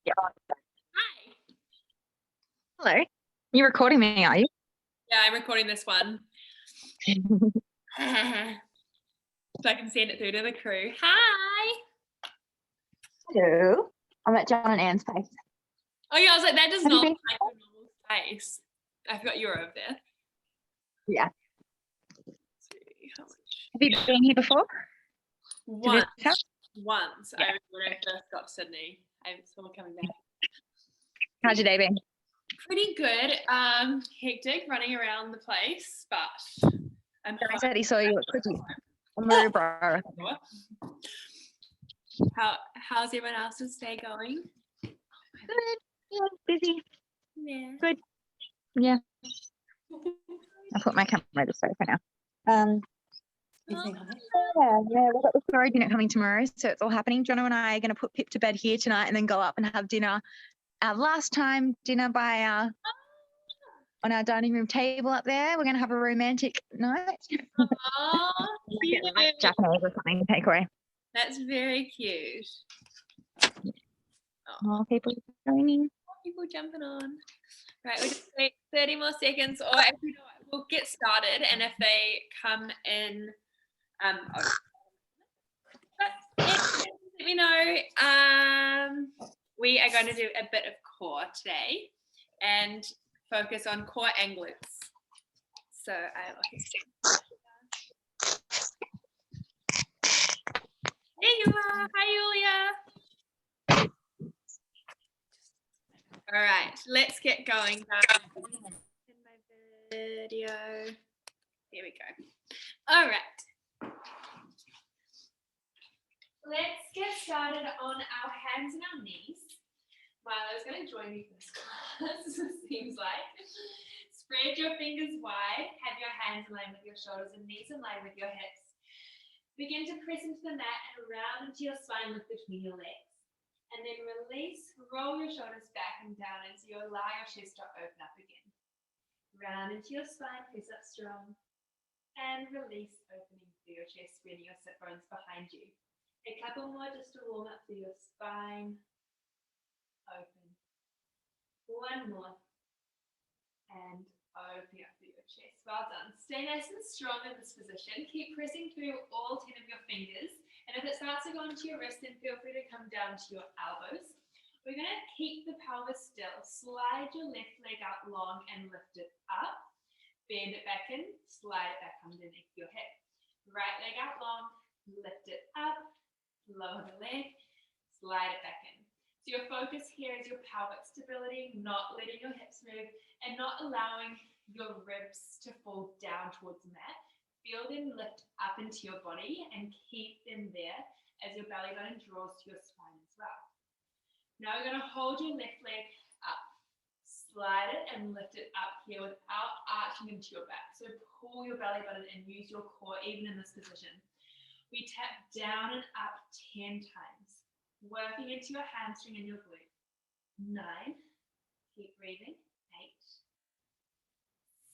Yeah. Hi. Hello. You're recording me, are you? Yeah, I'm recording this one. So I can send it through to the crew. Hi. Hello. I'm at John and Anne's place. Oh yeah, I was like, that does Have you not been- look like a normal space. I forgot you were over there. Yeah. Let's see how much. Have you been here before? Once. this house? Once. Yeah. I remember when I first got to Sydney. I'm still coming back. How's your day been? Pretty good. Hectic running around the place, but I'm I said he saw you at Quickie. Maroubra. How's everyone else's day going? Good. Yeah, busy. Yeah. Good. Yeah. I'll put my camera this way for now. Yeah, we've got the story dinner coming tomorrow, so it's all happening. Jono and I are going to put Pip to bed here tonight and then go up and have dinner. Our last time dinner by on our dining room table up there. We're going to have a romantic night. Oh, cute. Japanese or something to take away. That's very cute. More people joining. More people jumping on. Right, we'll just wait 30 more seconds, or actually, no, we'll get started, and if they come in, let me know. We are going to do a bit of core today and focus on core and glutes. So there you are. Hi, Julia. All right, let's get going. In my video. Here we go. All right. Let's get started on our hands and our knees. Milo's going to join me for this class, it seems like. Spread your fingers wide. Have your hands in line with your shoulders and knees in line with your hips. Begin to press into the mat and round into your spine, lift between your legs. And then release, roll your shoulders back and down as you allow your chest to open up again. Round into your spine, press up strong. And release, opening through your chest, spreading your sit bones behind you. A couple more just to warm up through your spine. Open. One more. And open up through your chest. Well done. Stay nice and strong in this position. Keep pressing through all 10 of your fingers. And if it starts to go into your wrist, then feel free to come down to your elbows. We're going to keep the pelvis still. Slide your left leg out long and lift it up. Bend it back in. Slide it back underneath your hip. Right leg out long. Lift it up. Lower the leg. Slide it back in. So your focus here is your pelvic stability, not letting your hips move and not allowing your ribs to fall down towards the mat. Feel them lift up into your body and keep them there as your belly button draws to your spine as well. Now we're going to hold your left leg up. Slide it and lift it up here without arching into your back. So pull your belly button and use your core even in this position. We tap down and up 10 times, working into your hamstring and your glute. 9, keep breathing.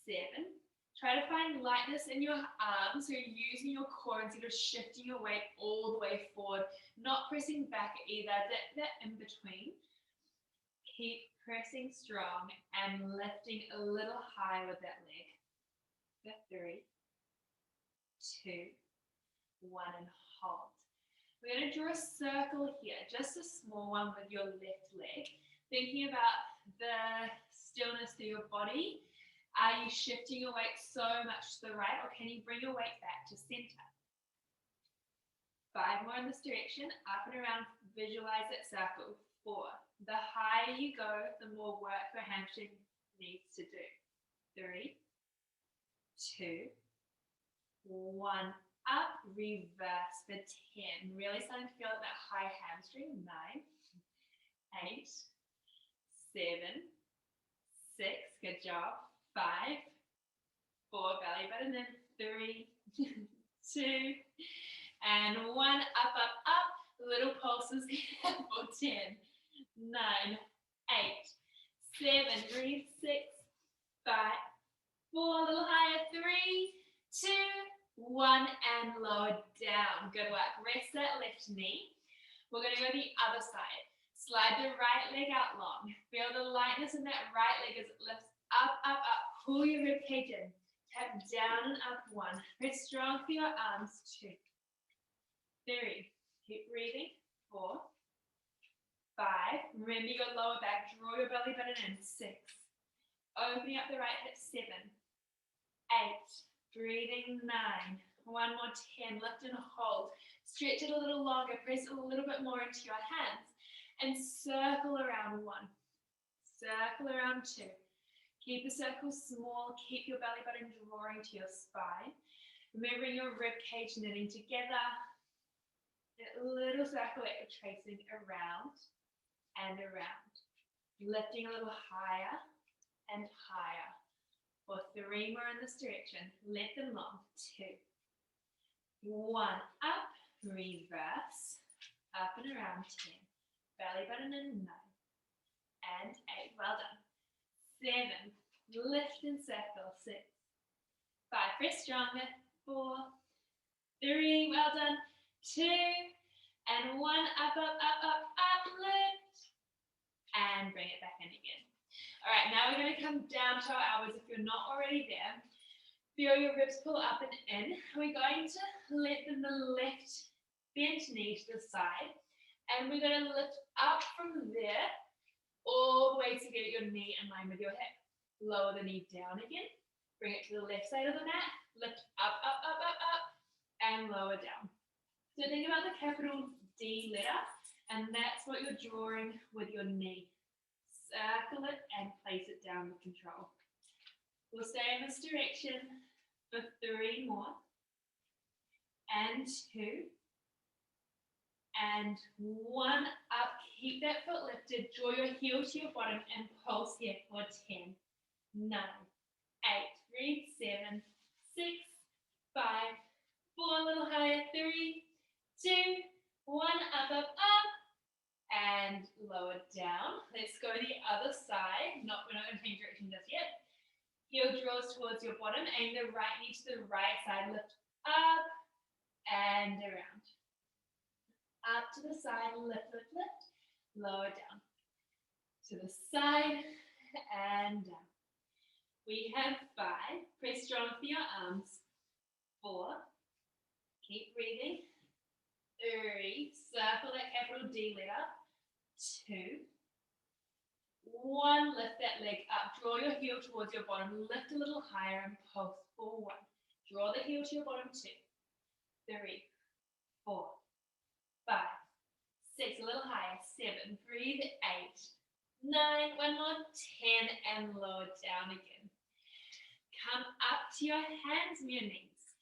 8, 7. Try to find lightness in your arms, so you're using your core instead of shifting your weight all the way forward, not pressing back either, that in between. Keep pressing strong and lifting a little higher with that leg. 3, 2, 1, and hold. We're going to draw a circle here, just a small one with your left leg. Thinking about the stillness through your body. Are you shifting your weight so much to the right, or can you bring your weight back to center? 5 more in this direction, up and around, visualize that circle. 4. The higher you go, the more work your hamstring needs to do. 3, 2, 1, up, reverse for 10. Really starting to feel that high hamstring. 9, 8, 7, 6, good job. 5, 4, belly button in. 3, 2, and 1, up, up, up. Little pulses here for 10, 9, 8, 7, breathe, 6, 5, 4, a little higher, 3, 2, 1, and lower down. Good work. Rest that left knee. We're going to go the other side. Slide the right leg out long. Feel the lightness in that right leg as it lifts up, up, up. Pull your rib cage in. Tap down and up 1. Press strong for your arms. 2, 3. Keep breathing. 4, 5. Remember your lower back. Draw your belly button in. 6. Opening up the right hip. 7, 8. Breathing. 9. One more. 10. Lift and hold. Stretch it a little longer. Press a little bit more into your hands. And circle around 1. Circle around 2. Keep the circle small. Keep your belly button drawing to your spine. Remembering your rib cage knitting together. A little circle that you're tracing around and around. Lifting a little higher and higher. For 3 more in this direction. Let them long. 2, 1. Up. Reverse. Up and around. 10. Belly button in. 9 and 8. Well done. 7. Lift and circle. 6. 5. Press stronger. 4, 3. Well done. 2 and 1. Up, up, up, up, up. Lift and bring it back in again. All right, now we're going to come down to our elbows if you're not already there. Feel your ribs pull up and in. We're going to lengthen the left bent knee to the side, and we're going to lift up from there all the way to get your knee in line with your hip. Lower the knee down again. Bring it to the left side of the mat. Lift up, up, up, up, up, and lower down. So think about the capital D letter, and that's what you're drawing with your knee. Circle it and place it down with control. We'll stay in this direction for 3 more. And 2. And 1 up. Keep that foot lifted. Draw your heel to your bottom and pulse here for 10, 9, 8. Breathe. 7, 6, 5, 4. A little higher. 3, 2, 1. Up, up, up. And lower down. Let's go the other side. We're not going to change direction just yet. Heel draws towards your bottom. Aim the right knee to the right side. Lift up and around. Up to the side. Lift, lift, lift. Lower down. To the side and down. We have 5. Press strong for your arms. 4. Keep breathing. 3. Circle that capital D letter. 2. 1. Lift that leg up. Draw your heel towards your bottom. Lift a little higher and pulse for 1. Draw the heel to your bottom. 2, 3, 4, 5, 6. A little higher. 7. Breathe. 8, 9. One more. 10 and lower down again. Come up to your hands and your knees.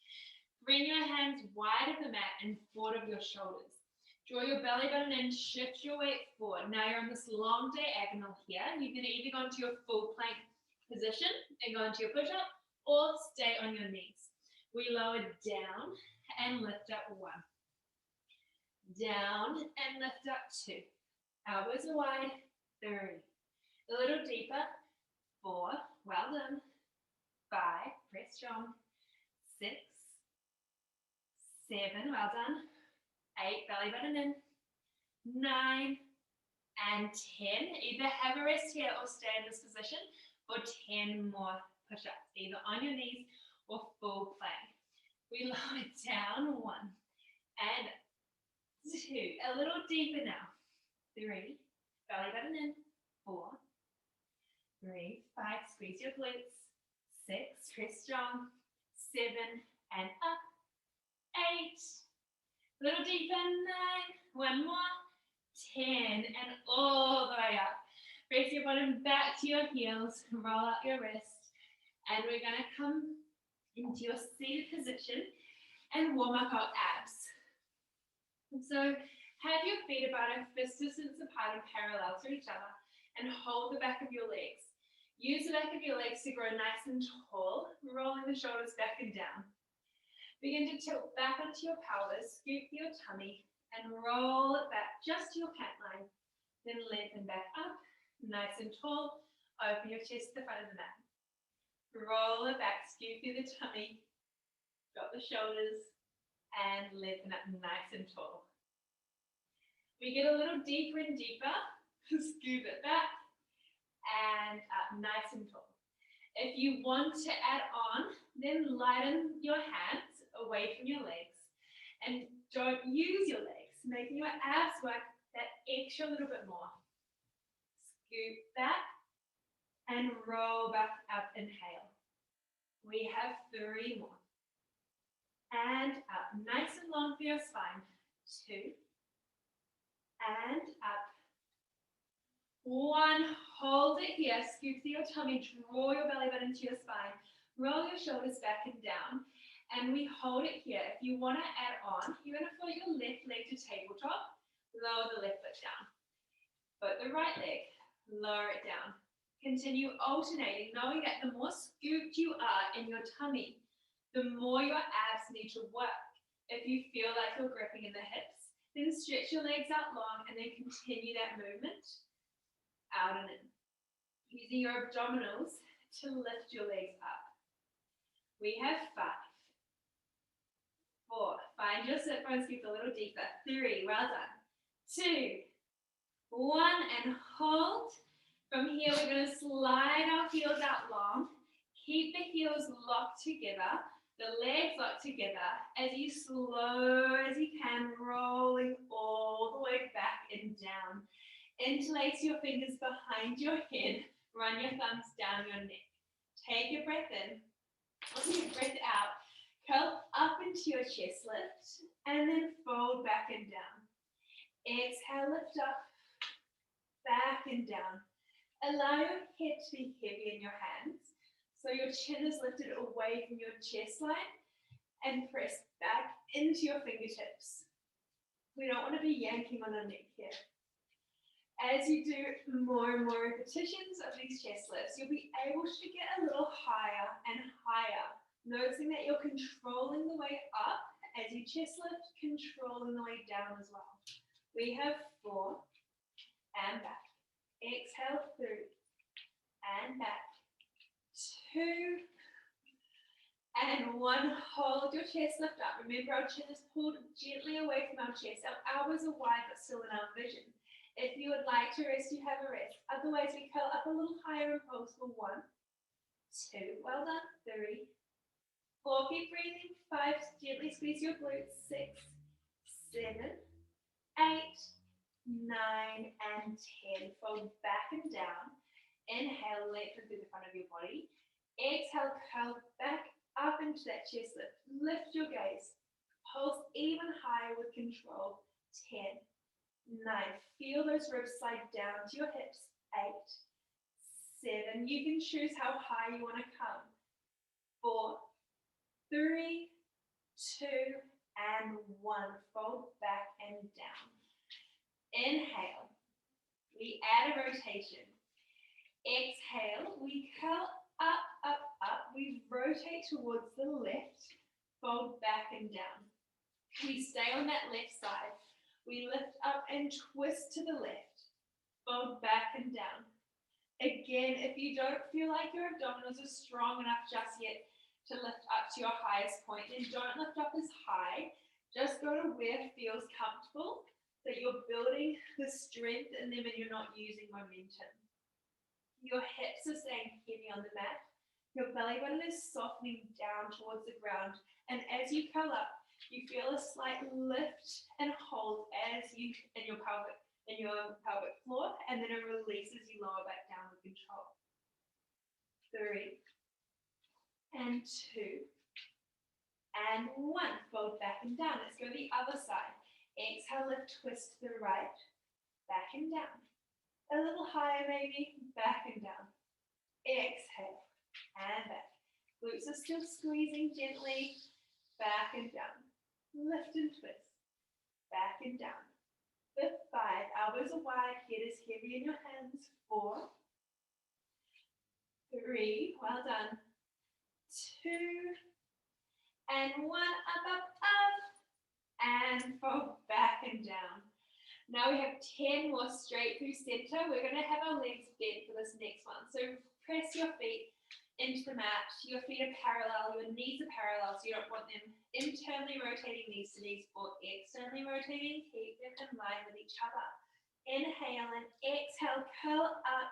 Bring your hands wide of the mat and forward of your shoulders. Draw your belly button in, shift your weight forward. Now you're on this long diagonal here. You can either go into your full plank position and go into your push-up, or stay on your knees. We lower down and lift up 1. Down and lift up 2. Elbows are wide. 3. A little deeper. 4. Well done. 5. Press strong. 6. 7. Well done. 8. Belly button in. 9 and 10. Either have a rest here or stay in this position for 10 more push-ups, either on your knees or full plank. We lower down. 1 and 2. A little deeper now. 3. Belly button in. 4. 3. 5. Squeeze your glutes. 6. Press strong. 7 and up. 8. A little deeper. 9. One more. 10 and all the way up. Press your bottom back to your heels. Roll out your wrist. And we're going to come into your seated position and warm up our abs. So have your feet about a fist distance apart and parallel to each other, and hold the back of your legs. Use the back of your legs to grow nice and tall, rolling the shoulders back and down. Begin to tilt back onto your pelvis, scoop your tummy, and roll it back just to your cat line. Then lengthen back up, nice and tall. Open your chest to the front of the mat. Roll it back, scoop through the tummy, drop the shoulders, and lengthen up nice and tall. We get a little deeper and deeper. Scoop it back and up, nice and tall. If you want to add on, then lighten your hands away from your legs and don't use your legs, making your abs work that extra little bit more. Scoop back and roll back up, inhale. We have 3 more. And up, nice and long for your spine. 2. And up. 1, hold it here, scoop through your tummy, draw your belly button to your spine, roll your shoulders back and down, and we hold it here. If you want to add on, you're going to put your left leg to tabletop, lower the left foot down. Put the right leg, lower it down. Continue alternating, knowing that the more scooped you are in your tummy, the more your abs need to work. If you feel like you're gripping in the hips, then stretch your legs out long and then continue that movement. Out and in. Using your abdominals to lift your legs up. We have 5, 4. Find your sit bones, scoop a little deeper. 3, well done. 2, 1, and hold. From here, we're going to slide our heels out long. Keep the heels locked together, the legs locked together, as you slow as you can, rolling all the way back and down. Interlace your fingers behind your head, run your thumbs down your neck. Take your breath in, take your breath out, curl up into your chest lift, and then fold back and down. Exhale, lift up, back and down. Allow your head to be heavy in your hands, so your chin is lifted away from your chest line, and press back into your fingertips. We don't want to be yanking on our neck here. As you do more and more repetitions of these chest lifts, you'll be able to get a little higher and higher, noticing that you're controlling the way up as you chest lift, controlling the way down as well. We have 4 and back. Exhale, 3 and back. 2 and 1. Hold your chest lift up. Remember, our chin is pulled gently away from our chest. Our elbows are wide but still in our vision. If you would like to rest, you have a rest. Otherwise, we curl up a little higher and pose for 1, 2, well done, 3, 4, keep breathing, 5, gently squeeze your glutes, 6, 7, 8, 9, and 10. Fold back and down. Inhale, lengthen through the front of your body. Exhale, curl back up into that chest lift. Lift your gaze. Pulse even higher with control. 10, 9. Feel those ribs slide down to your hips. 8, 7. You can choose how high you want to come. 4, 3, 2, and 1. Fold back and down. Inhale. We add a rotation. Exhale. We curl up, up, up. We rotate towards the left. Fold back and down. We stay on that left side. We lift up and twist to the left. Fold back and down. Again, if you don't feel like your abdominals are strong enough just yet to lift up to your highest point, then don't lift up as high. Just go to where it feels comfortable, that you're building the strength in them and you're not using momentum. Your hips are staying heavy on the mat. Your belly button is softening down towards the ground. And as you curl up, you feel a slight lift and hold as you in your pelvic floor, and then it releases you lower back down with control. 3 and 2 and 1. Fold back and down. Let's go to the other side. Exhale, lift, twist to the right, back and down. A little higher maybe, back and down. Exhale and back. Glutes are still squeezing gently, back and down. Lift and twist, back and down. 5, elbows are wide, head is heavy in your hands. 4, 3, well done. 2 and 1, up, up, up, and fold back and down. Now we have 10 more straight through center. We're going to have our legs bent for this next one. So press your feet into the mat. Your feet are parallel, your knees are parallel, so you don't want them internally rotating knees to knees or externally rotating. Keep them in line with each other. Inhale and exhale, curl up,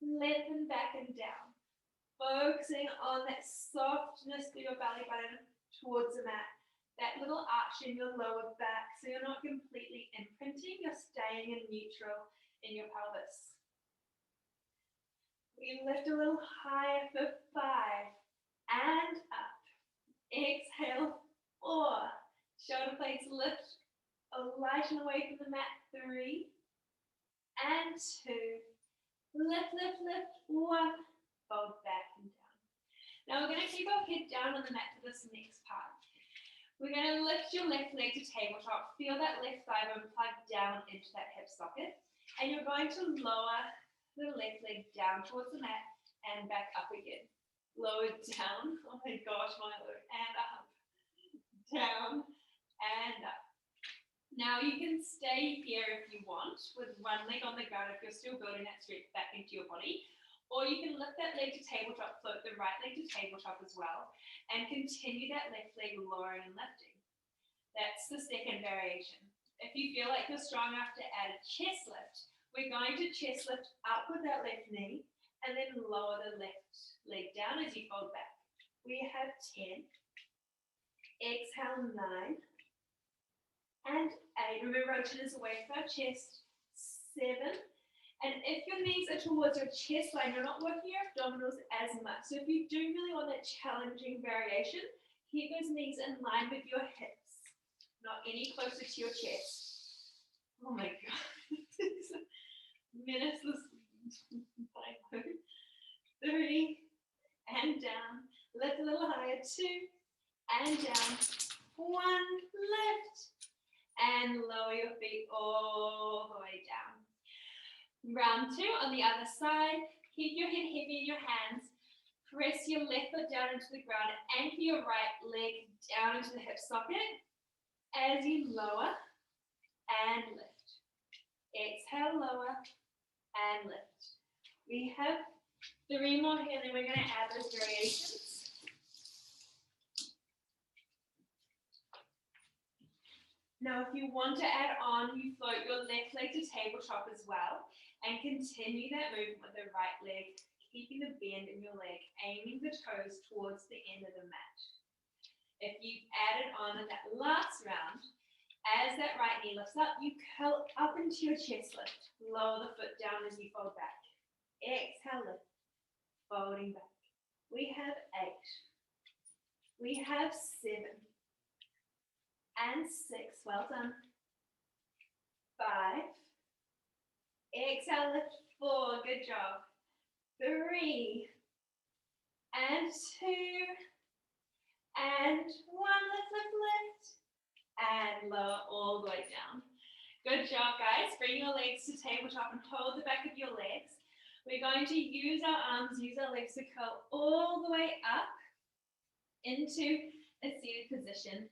lengthen back and down. Focusing on that softness through your belly button towards the mat. That little arch in your lower back, so you're not completely imprinting, you're staying in neutral in your pelvis. We lift a little higher for 5 and up. Exhale, 4. Shoulder blades lift, lighten away from the mat. 3 and 2. Lift, lift, lift. 1. Fold back and down. Now we're going to keep our head down on the mat for this next part. We're going to lift your left leg to tabletop. Feel that left thigh bone plug down into that hip socket. And you're going to lower the left leg down towards the mat and back up again. Lower down. Oh my gosh, my Lord. And up. Down and up. Now you can stay here if you want with one leg on the ground if you're still building that strength back into your body. Or you can lift that leg to tabletop, float the right leg to tabletop as well, and continue that left leg lowering and lifting. That's the second variation. If you feel like you're strong enough to add a chest lift, we're going to chest lift up with that left knee and then lower the left leg down as you fold back. We have 10. Exhale, 9 and 8. Remember, our chin is away from our chest. 7. And if your knees are towards your chest line, you're not working your abdominals as much. So if you do really want that challenging variation, keep those knees in line with your hips, not any closer to your chest. Oh my God. Minutes this 3 and down. Lift a little higher. 2 and down. 1, lift. And lower your feet all the way down. Round 2 on the other side. Keep your head heavy in your hands. Press your left foot down into the ground. Anchor your right leg down into the hip socket as you lower and lift. Exhale, lower and lift. We have 3 more here, and then we're going to add those variations. Now, if you want to add on, you float your left leg to tabletop as well and continue that movement with the right leg, keeping the bend in your leg, aiming the toes towards the end of the mat. If you added on in that last round, as that right knee lifts up, you curl up into your chest lift. Lower the foot down as you fold back. Exhale, lift, folding back. We have 8. We have 7. And 6, well done. 5. Exhale, lift. 4, good job. 3. And 2. And 1, lift, lift, lift. And lower all the way down. Good job, guys. Bring your legs to tabletop and hold the back of your legs. We're going to use our arms, use our legs to curl all the way up into a seated position.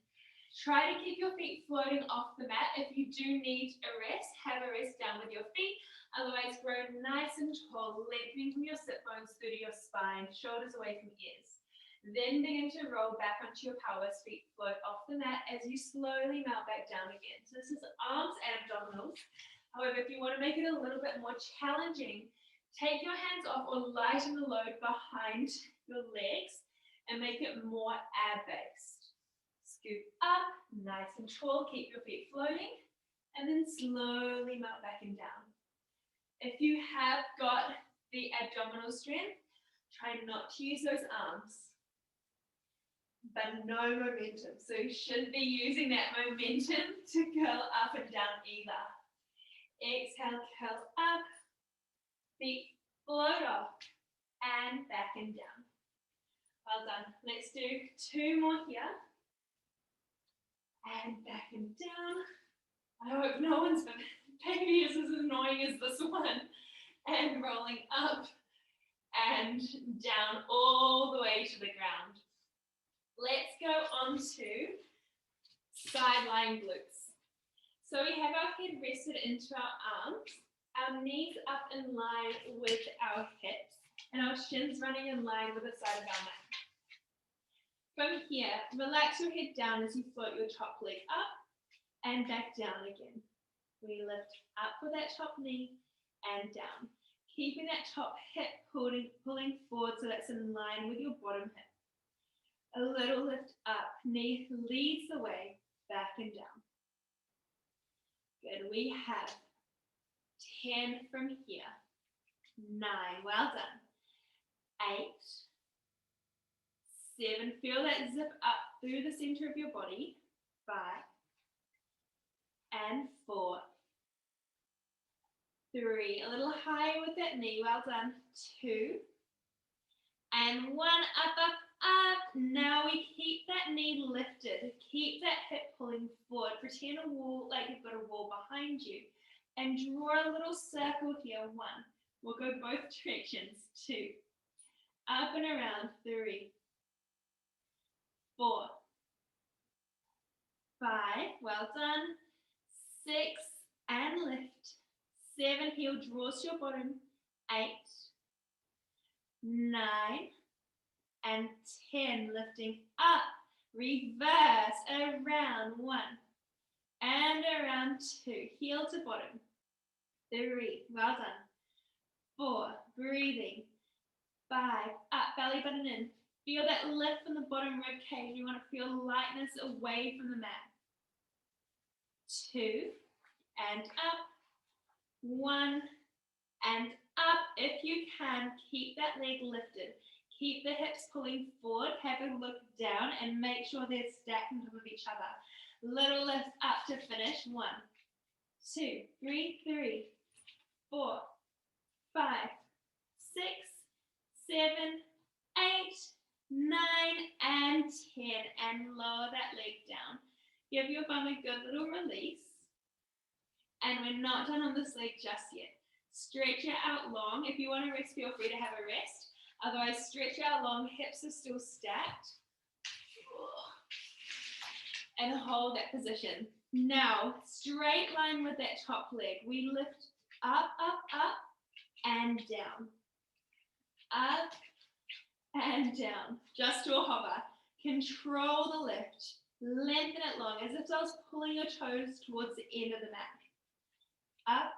Try to keep your feet floating off the mat. If you do need a rest, have a rest down with your feet. Otherwise, grow nice and tall, lengthening from your sit bones through to your spine, shoulders away from ears. Then begin to roll back onto your pelvis, feet float off the mat as you slowly melt back down again. So this is arms and abdominals. However, if you want to make it a little bit more challenging, take your hands off or lighten the load behind your legs and make it more ab-based. Scoop up, nice and tall, keep your feet floating, and then slowly melt back and down. If you have got the abdominal strength, try not to use those arms, but no momentum. So you shouldn't be using that momentum to curl up and down either. Exhale, curl up, feet float off, and back and down. Well done. Let's do 2 more here. And back and down. I hope no one's baby is as annoying as this one. And rolling up and down all the way to the ground. Let's go on to side lying glutes. So we have our head rested into our arms, our knees up in line with our hips. and our shins running in line with the side of our mat. From here, relax your head down as you float your top leg up and back down again. We lift up with that top knee and down, keeping that top hip pulling forward so that's in line with your bottom hip. A little lift up, knee leads the way, back and down. Good, we have 10 from here. 9, well done. 8, 7, feel that zip up through the center of your body. 5, and 4, 3, a little higher with that knee, well done. 2, and 1, up, up, up. Now we keep that knee lifted, keep that hip pulling forward, pretend a wall, like you've got a wall behind you, and draw a little circle here. 1, we'll go both directions. 2, up and around. 3, 4, 5, well done. 6, and lift. 7, heel draws to your bottom. 8, 9, and 10, lifting up. Reverse around. 1, and around. 2, heel to bottom. 3, well done. 4, breathing. 5, up, belly button in. Feel that lift from the bottom rib cage. You want to feel lightness away from the mat. 2, and up. 1, and up. If you can, keep that leg lifted. Keep the hips pulling forward. Have a look down and make sure they're stacked on top of each other. Little lift up to finish. 1, 2, 3, 4, 5, 6, 7, 8, 9, and 10. And lower that leg down. Give your bum a good little release. And we're not done on this leg just yet. Stretch it out long. If you want to rest, feel free to have a rest. Otherwise, stretch out long. Hips are still stacked. And hold that position. Now, straight line with that top leg. We lift up, up, up, and down. Up and down. Just to a hover. Control the lift. Lengthen it long, as if I was pulling your toes towards the end of the mat. Up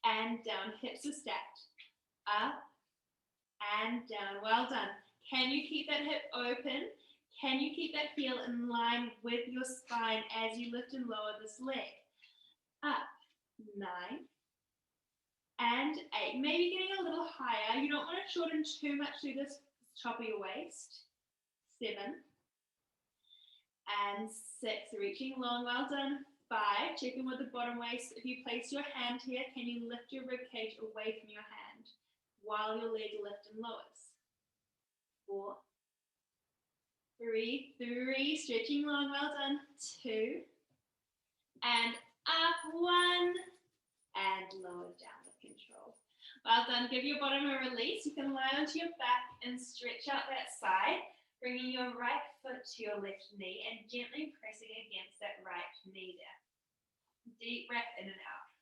and down. Hips are stacked. Up and down. Well done. Can you keep that hip open? Can you keep that heel in line with your spine as you lift and lower this leg? Up. 9 and 8. Maybe getting a little higher. You don't want to shorten too much through this top of your waist. 7 and 6. Reaching long. Well done. 5, check in with the bottom waist. If you place your hand here, can you lift your rib cage away from your hand while your leg lifts and lowers? 4, 3, stretching long, well done. 2, and up. 1, and lower down with control. Well done. Give your bottom a release. You can lie onto your back and stretch out that side, bringing your right foot to your left knee and gently pressing against that right knee there. Deep breath in and out.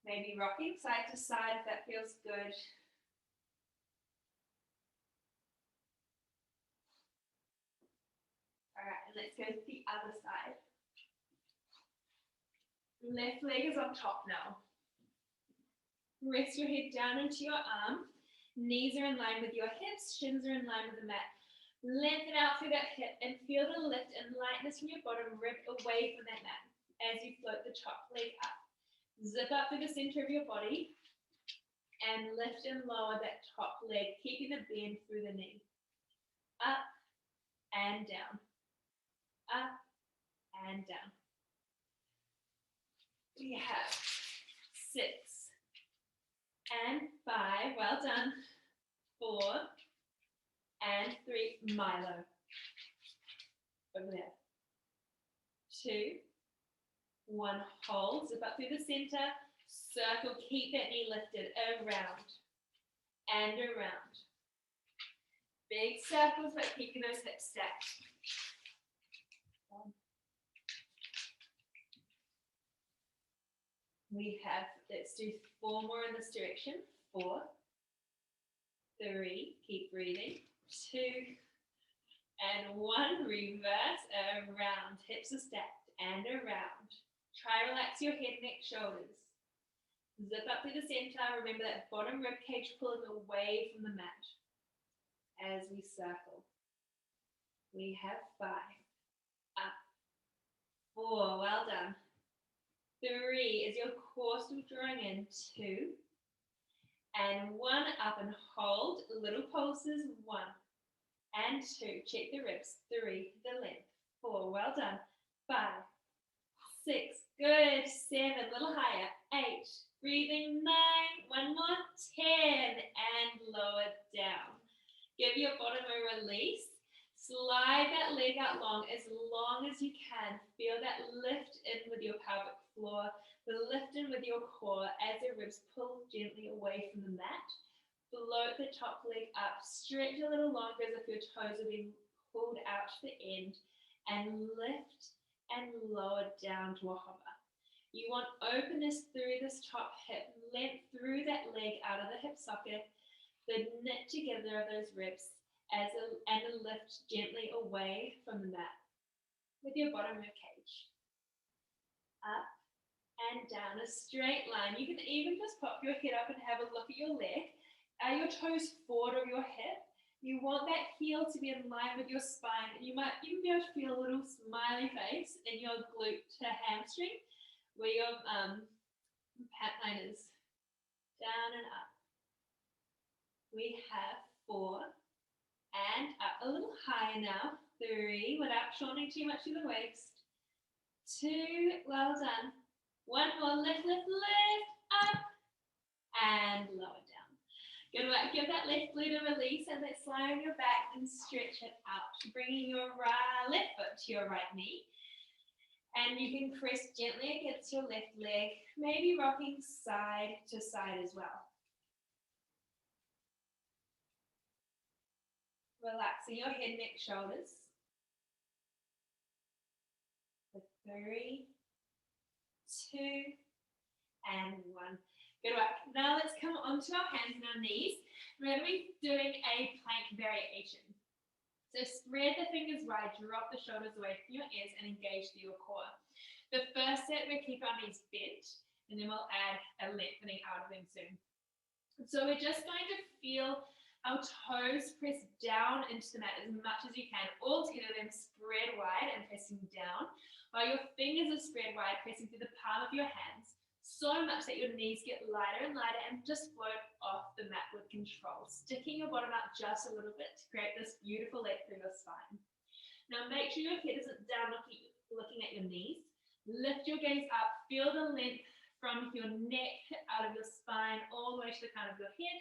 Maybe rocking side to side if that feels good. All right, and let's go to the other side. Left leg is on top now. Rest your head down into your arm. Knees are in line with your hips, shins are in line with the mat. Lengthen out through that hip and feel the lift and lightness from your bottom rib away from that mat as you float the top leg up. Zip up through the center of your body and lift and lower that top leg, keeping the bend through the knee. Up and down. Up and down. We have 6 and 5. Well done. 4 and 3. Milo. Over there. 2, 1. Hold. Zip up through the center. Circle. Keep that knee lifted. Around and around. Big circles, but keeping those hips stacked. 1. We have, let's do 4 more in this direction. 4 3, keep breathing, 2, and 1, reverse, around, hips are stacked, and around. Try relax your head, neck, shoulders. Zip up to the center, remember that bottom rib cage pulling away from the mat as we circle. We have 5, up, 4, well done. 3, is your core still drawing in, 2, and 1, up and hold, little pulses, 1, and 2, check the ribs, 3, the length, 4, well done, 5, 6, good, 7, little higher, 8, breathing, 9, 1 more, 10, and lower down. Give your bottom a release. Slide that leg out long as you can. Feel that lift in with your pelvic floor, the lift in with your core as the ribs pull gently away from the mat. Float the top leg up, stretch a little longer as if your toes are being pulled out to the end, and lift and lower down to a hover. You want openness through this top hip, length through that leg out of the hip socket, the knit together of those ribs, and a lift gently away from the mat with your bottom rib cage. Up and down, a straight line. You can even just pop your head up and have a look at your leg. Are your toes forward of your hip? You want that heel to be in line with your spine. You might even be able to feel a little smiley face in your glute to hamstring, where your pat line is down and up. We have 4. And up a little higher now, 3, without shortening too much through the waist, 2, well done, 1 more, lift, lift, lift, up, and lower down. Good work, give that left glute a release and let's lie on your back and stretch it out, bringing your left foot to your right knee. And you can press gently against your left leg, maybe rocking side to side as well. Relaxing your head, neck, shoulders. 3, 2, and 1. Good work. Now let's come onto our hands and our knees. We're going to be doing a plank variation. So spread the fingers wide, drop the shoulders away from your ears, and engage through your core. The first set, we keep our knees bent, and then we'll add a lengthening out of them soon. So we're just going to feel our toes press down into the mat as much as you can. All 10 of them spread wide and pressing down, while your fingers are spread wide, pressing through the palm of your hands, so much that your knees get lighter and lighter and just float off the mat with control, sticking your bottom out just a little bit to create this beautiful length through your spine. Now make sure your head isn't down looking at your knees. Lift your gaze up, feel the length from your neck out of your spine all the way to the crown of your head.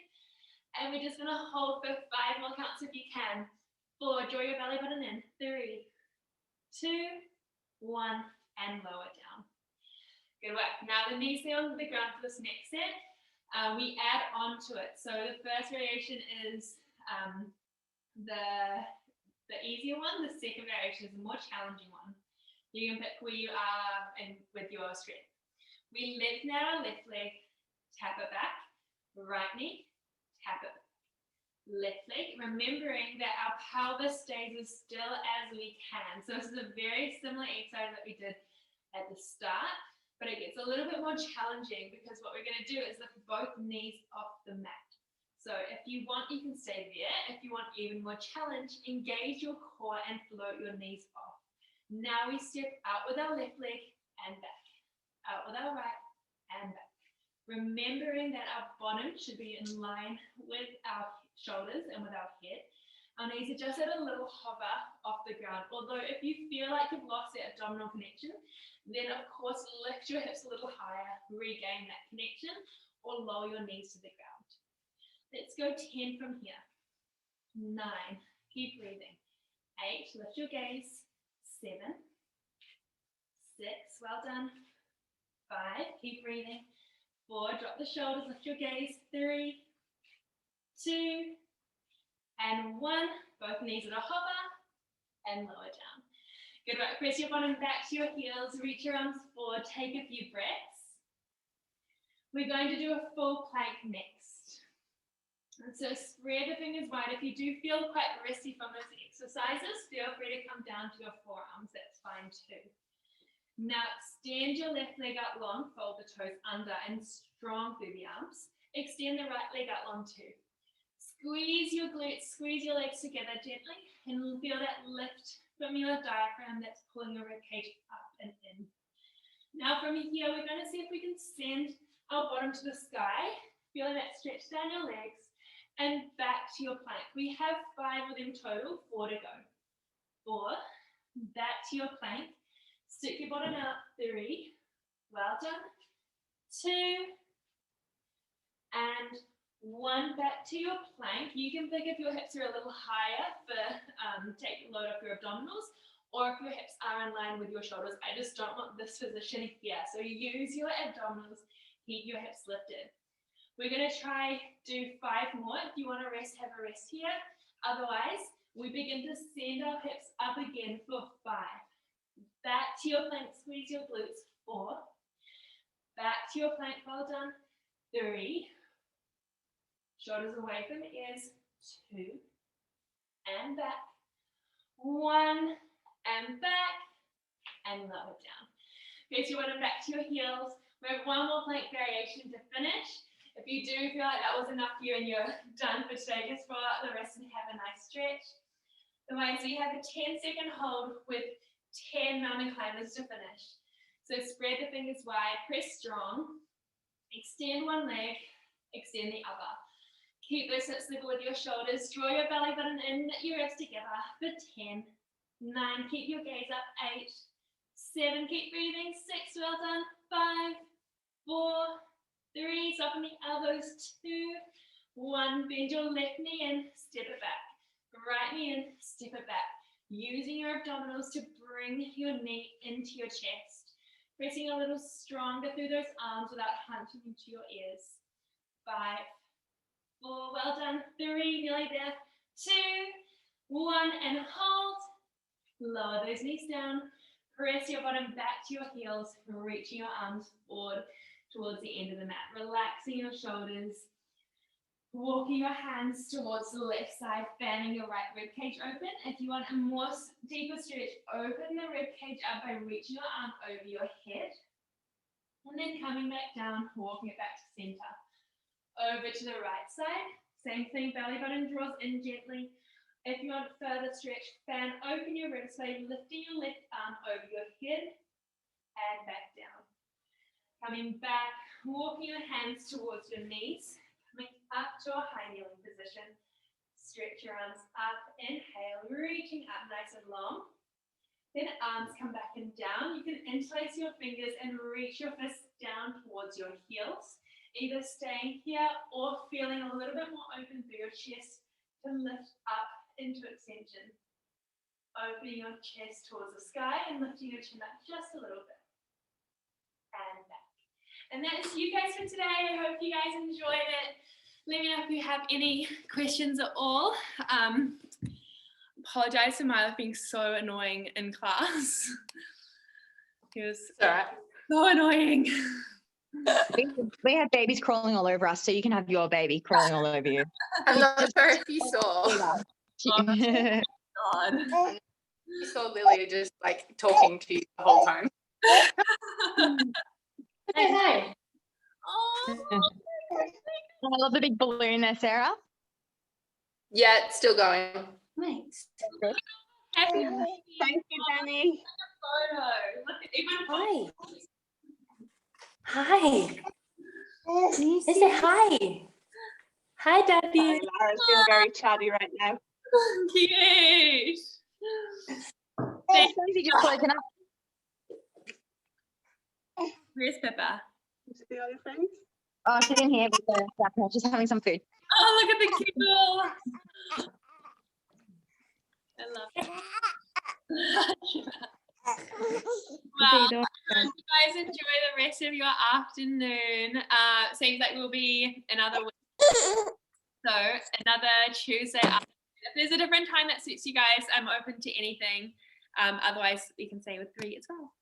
And we're just going to hold for 5 more counts if you can. 4, draw your belly button in. 3, 2, 1, and lower down. Good work. Now the knees stay on the ground for this next set. We add on to it. So the first variation is the easier one. The second variation is the more challenging one. You can pick where you are and with your strength. We lengthen out our left leg, tap it back, right knee, tap it, left leg, remembering that our pelvis stays as still as we can. So this is a very similar exercise that we did at the start, but it gets a little bit more challenging because what we're going to do is lift both knees off the mat. So if you want, you can stay there. If you want even more challenge, engage your core and float your knees off. Now we step out with our left leg and back, out with our right and back. Remembering that our bottom should be in line with our shoulders and with our head. Our knees are just at a little hover off the ground. Although if you feel like you've lost that abdominal connection, then of course lift your hips a little higher, regain that connection, or lower your knees to the ground. Let's go 10 from here. 9, keep breathing. 8, lift your gaze. 7, 6, well done. 5, keep breathing. 4, drop the shoulders, lift your gaze. 3, 2, and 1. Both knees at a hover and lower down. Good work. Press your bottom back to your heels. Reach your arms forward. Take a few breaths. We're going to do a full plank next. And so spread the fingers wide. If you do feel quite resty from those exercises, feel free to come down to your forearms. That's fine too. Now extend your left leg out long, fold the toes under and strong through the arms. Extend the right leg out long too. Squeeze your glutes, squeeze your legs together gently and feel that lift from your diaphragm that's pulling your ribcage up and in. Now from here, we're going to see if we can send our bottom to the sky, feeling that stretch down your legs and back to your plank. We have 5 of them total, 4 to go. 4, back to your plank. Stick your bottom out, 3, well done, 2, and 1, back to your plank. You can think if your hips are a little higher for take the load off your abdominals, or if your hips are in line with your shoulders. I just don't want this position here. So use your abdominals, keep your hips lifted. We're going to try do 5 more. If you want to rest, have a rest here. Otherwise, we begin to send our hips up again for 5. Back to your plank, squeeze your glutes, 4. Back to your plank, well done, 3. Shoulders away from the ears, 2. And back, 1. And back, and lower down. Okay, so you want to back to your heels. We have 1 more plank variation to finish. If you do feel like that was enough for you and you're done for today, just roll out the wrist and have a nice stretch. Otherwise, we have a 10-second hold with 10 mountain climbers to finish. So spread the fingers wide, press strong, extend one leg, extend the other. Keep those hips level with your shoulders, draw your belly button in, knit your ribs together for 10, 9, keep your gaze up, 8, 7, keep breathing, 6, well done, 5, 4, 3, soften the elbows, 2, 1, bend your left knee in, step it back, right knee in, step it back, using your abdominals to bring your knee into your chest, pressing a little stronger through those arms without hunching into your ears, 5, 4, well done, 3, nearly there, 2, 1, and hold. Lower those knees down, press your bottom back to your heels, reaching your arms forward towards the end of the mat, relaxing your shoulders, walking your hands towards the left side, fanning your right rib cage open. If you want a more deeper stretch, open the rib cage up by reaching your arm over your head, and then coming back down, walking it back to center. Over to the right side, same thing, belly button draws in gently. If you want further stretch, fan open your ribs by lifting your left arm over your head and back down. Coming back, walking your hands towards your knees, coming up to a high kneeling position. Stretch your arms up, inhale, reaching up nice and long. Then arms come back and down. You can interlace your fingers and reach your fists down towards your heels, either staying here or feeling a little bit more open through your chest to lift up into extension. Opening your chest towards the sky and lifting your chin up just a little bit. And back. And that is you guys for today. I hope you guys enjoyed it. Let me know if you have any questions at all. Apologize to Milo for being so annoying in class. He was so annoying. We had babies crawling all over us, so you can have your baby crawling all over you. I'm not sure if you saw. Oh, God. You saw Lily just like talking to you the whole time. Hey. Oh. I love the big balloon there, Sarah. Yeah, it's still going. Thanks. Happy Thank you, Danny. photo. Look at even Hi. They say hi. Hi, Daddy. Lara's being very chatty right now. cute. Thanks, Susie, just woken up. Where's Pippa? Is it the other things? Oh, she's in here with the jacket, just having some food. Oh, look at the kibble. I love it. Well, you guys enjoy the rest of your afternoon. Seems like we'll be another week. So another Tuesday afternoon. If there's a different time that suits you guys, I'm open to anything. Otherwise, we can stay with 3 as well.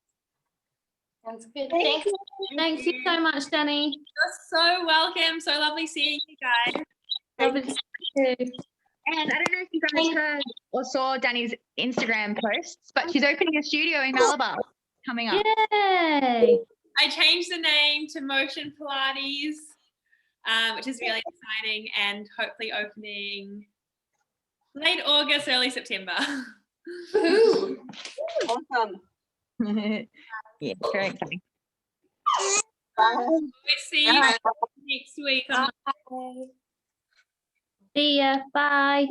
Sounds good. Thank you. Thank you so much, Danny. You're so welcome. So lovely seeing you guys. Love it too. And I don't know if you guys heard or saw Danny's Instagram posts, but she's opening a studio in Malabar coming up. Yay! I changed the name to Motion Pilates, which is really exciting, and hopefully opening late August, early September. Woohoo! Awesome. Yeah, very exciting. Bye. We'll see you Bye. next week on Monday. See ya. Bye.